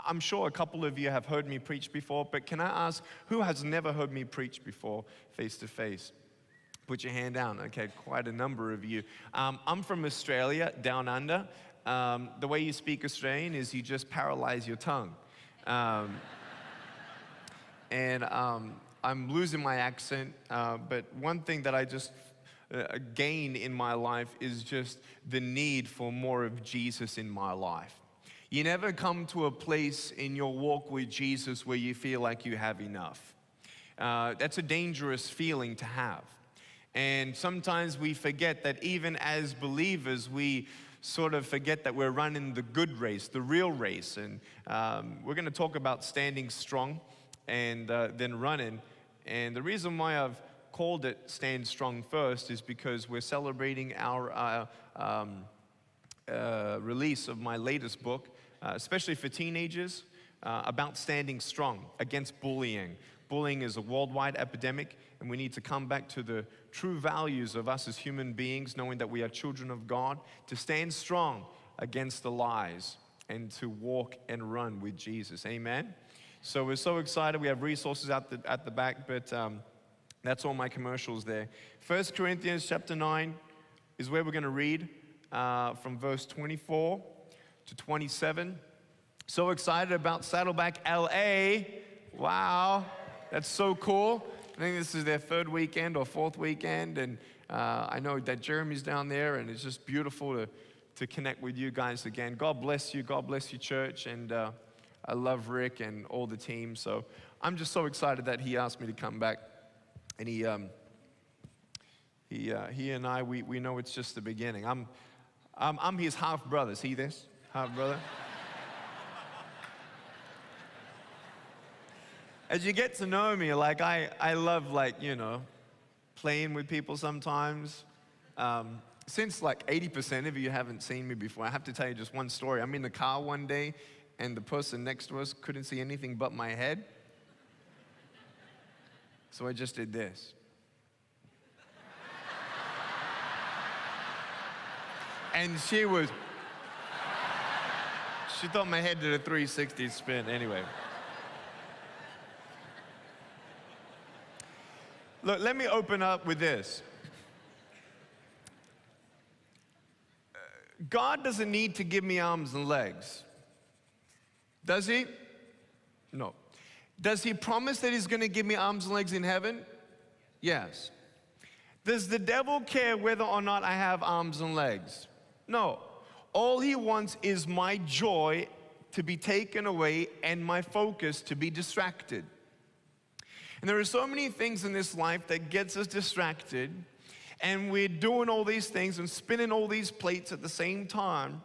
I'm sure a couple of you have heard me preach before, but can I ask, who has never heard me preach before face to face? Put your hand down. Okay, quite a number of you. I'm from Australia, down under. The way you speak Australian is you just paralyze your tongue. And I'm losing my accent, but one thing that I just gain in my life is just the need for more of Jesus in my life. You never come to a place in your walk with Jesus where you feel like you have enough. That's a dangerous feeling to have. And sometimes we forget that even as believers, we sort of forget that we're running the good race, the real race. And we're going to talk about standing strong and then running. And the reason why I've called it Stand Strong First is because we're celebrating our release of my latest book, especially for teenagers, about standing strong against bullying. Bullying is a worldwide epidemic, and we need to come back to the true values of us as human beings, knowing that we are children of God, to stand strong against the lies and to walk and run with Jesus. Amen? So we're so excited. We have resources at the back, but that's all my commercials there. 1 Corinthians chapter 9 is where we're going to read from verse 24 to 27. So excited about Saddleback LA. Wow, that's so cool. I think this is their third weekend or fourth weekend, and I know that Jeremy's down there, and it's just beautiful to connect with you guys again. God bless you, church, and I love Rick and all the team, so I'm just so excited that he asked me to come back, and he and I, we know it's just the beginning. I'm his half brother. See this? Half brother. As you get to know me, like I love, like, you know, playing with people sometimes. Since like 80% of you haven't seen me before, I have to tell you just one story. I'm in the car one day, and the person next to us couldn't see anything but my head. So I just did this. And she thought my head did a 360 spin. Anyway. Look, let me open up with this. God doesn't need to give me arms and legs. Does he? No. Does he promise that he's going to give me arms and legs in heaven? Yes. Does the devil care whether or not I have arms and legs? No. All he wants is my joy to be taken away and my focus to be distracted. And there are so many things in this life that gets us distracted, and we're doing all these things and spinning all these plates at the same time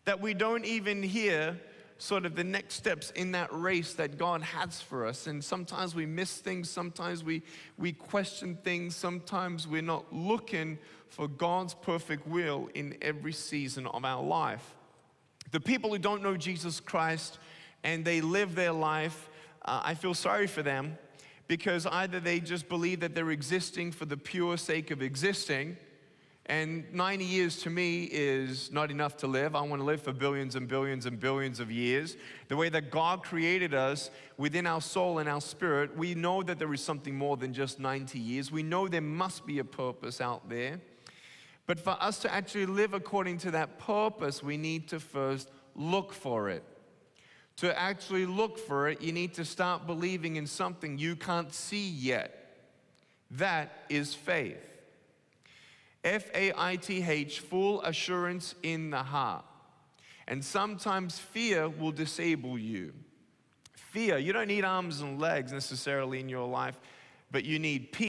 that we don't even hear sort of the next steps in that race that God has for us. And sometimes we miss things, sometimes we question things, sometimes we're not looking for God's perfect will in every season of our life. The people who don't know Jesus Christ and they live their life, I feel sorry for them, because either they just believe that they're existing for the pure sake of existing, and 90 years to me is not enough to live. I want to live for billions and billions and billions of years. The way that God created us within our soul and our spirit, we know that there is something more than just 90 years. We know there must be a purpose out there. But for us to actually live according to that purpose, we need to first look for it. To actually look for it, you need to start believing in something you can't see yet. That is faith. F-A-I-T-H, full assurance in the heart. And sometimes fear will disable you. Fear, you don't need arms and legs necessarily in your life, but you need peace.